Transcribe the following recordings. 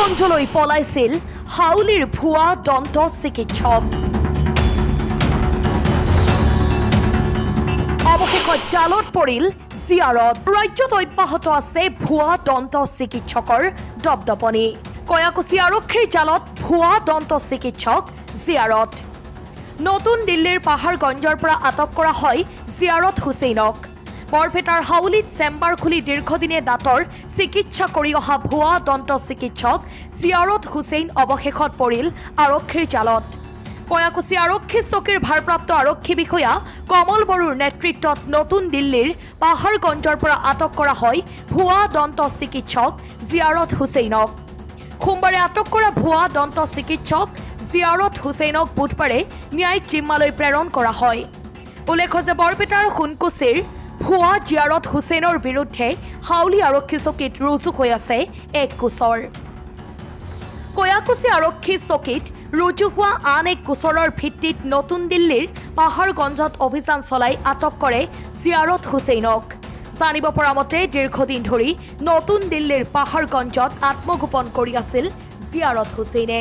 পাহাৰগঞ্জলৈ পলাইছিল হাউলিৰ ভুৱা দন্ত চিকিৎসক অৱশেষত জালত পৰিল জিয়াৰত ৰাজ্যত অব্যাহত আছে ভুৱা দন্ত চিকিৎসকৰ দপদপনি কয়াকুছি আৰক্ষীৰ জালত ভুৱা দন্ত চিকিৎসক জিয়াৰত নতুন দিল্লীৰ পাহাৰগঞ্জৰ পৰা আটক কৰা হয় জিয়াৰত হুছেইনক বৰপেটাৰ হাউলিত চেম্বাৰ খুলি দীৰ্ঘদিনে দাঁতৰ চিকিৎসা কৰি অহা ভুৱা দন্ত চিকিৎসক জিয়াৰত হুছেইন অৱশেষত পৰিল আৰক্ষীৰ জালত কয়াকুছি আৰক্ষী চকীৰ ভাৰপ্ৰাপ্ত আৰক্ষী বিষয়া কমল বড়োৰ নেতৃত্বত নতুন দিল্লীৰ পাহাৰগঞ্জৰ পৰা আটক কৰা হয় ভুৱা দন্ত চিকিৎসক জিয়াৰত হুছেইনক সোমবাৰে আটক কৰা ভুৱা দন্ত চিকিৎসক জিয়াৰত হুছেইনক বুধবাৰে ন্যায়িক জিম্মালৈ প্ৰেৰণ কৰা হয় উল্লেখ্য যে বৰপেটাৰ সোণকুছিৰ ভুৱা জিয়াৰত হুছেইনৰ বিৰুদ্ধে হাউলি আৰক্ষী চকীত ৰুজু হৈ আছে এক গোচৰ কয়াকুছি আৰক্ষী চকীত ৰুজু হোৱা আন এক গোচৰৰ ভিত্তিত নতুন দিল্লীৰ পাহাৰগঞ্জত অভিযান চলাই আটক কৰে জিয়াৰত হুছেইনক জানিব পৰা মতে দীৰ্ঘদিন ধৰি নতুন দিল্লীৰ পাহাৰগঞ্জত আত্মগোপন কৰি আছিল জিয়াৰত হুছেইনে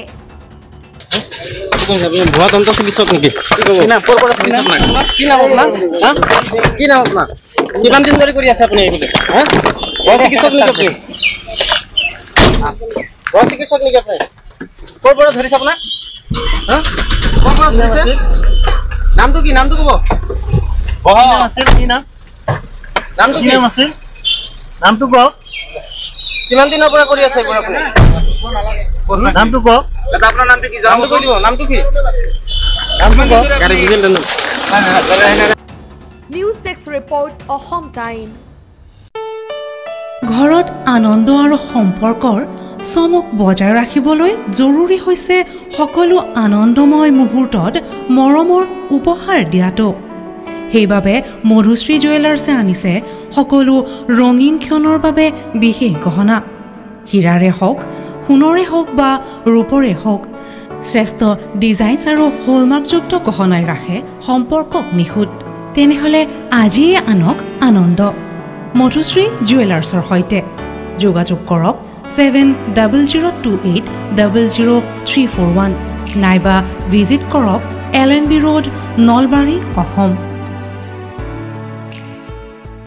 ভুয়া দন্ত চিকিৎসক নেকি কি নাম আপোনাৰ কিমান দিন ধৰি কৰি আছে আপুনি এইবিলাক ভুয়া চিকিৎসক নেকি আপুনি ভুয়া চিকিৎসক নেকি আপুনি ক'ৰ পৰা ধৰিছে আপোনাক ক'ৰ পৰা ধৰিছে নামটো কি নামটো ক'ব নামটো কি আছিল নামটো কওক কিমান দিনৰ পৰা কৰি আছে এইবোৰ আপুনি নামটো কওক আপোনাৰ নামটো কি নামটো কৈ দিব নামটো কি নামটো কওক গাড়ী বুজিল জানো news desk report Assam time ঘৰত আনন্দ আৰু সম্পৰ্কৰ চমক বজাই ৰাখিবলৈ জৰুৰী হৈছে সকলো আনন্দময় মুহূৰ্তত মৰমৰ উপহাৰ দিয়াটো সেইবাবে মধুশ্ৰী জুৱেলাৰ্ছে আনিছে সকলো ৰঙীন ক্ষণৰ বাবে বিশেষ গহনা হীৰাৰে হওক সোণৰে হওক বা ৰূপৰে হওক শ্ৰেষ্ঠ ডিজাইনছ আৰু হলমাৰ্কযুক্ত গহনাই ৰাখে সম্পৰ্কক নিখুঁত তেনেহ'লে আজিয়ে আনক আনন্দ মধুশ্ৰী জুৱেলাৰ্ছৰ সৈতে যোগাযোগ কৰক 7002800341 নাইবা ভিজিট কৰক LNB ৰোড নলবাৰী অসম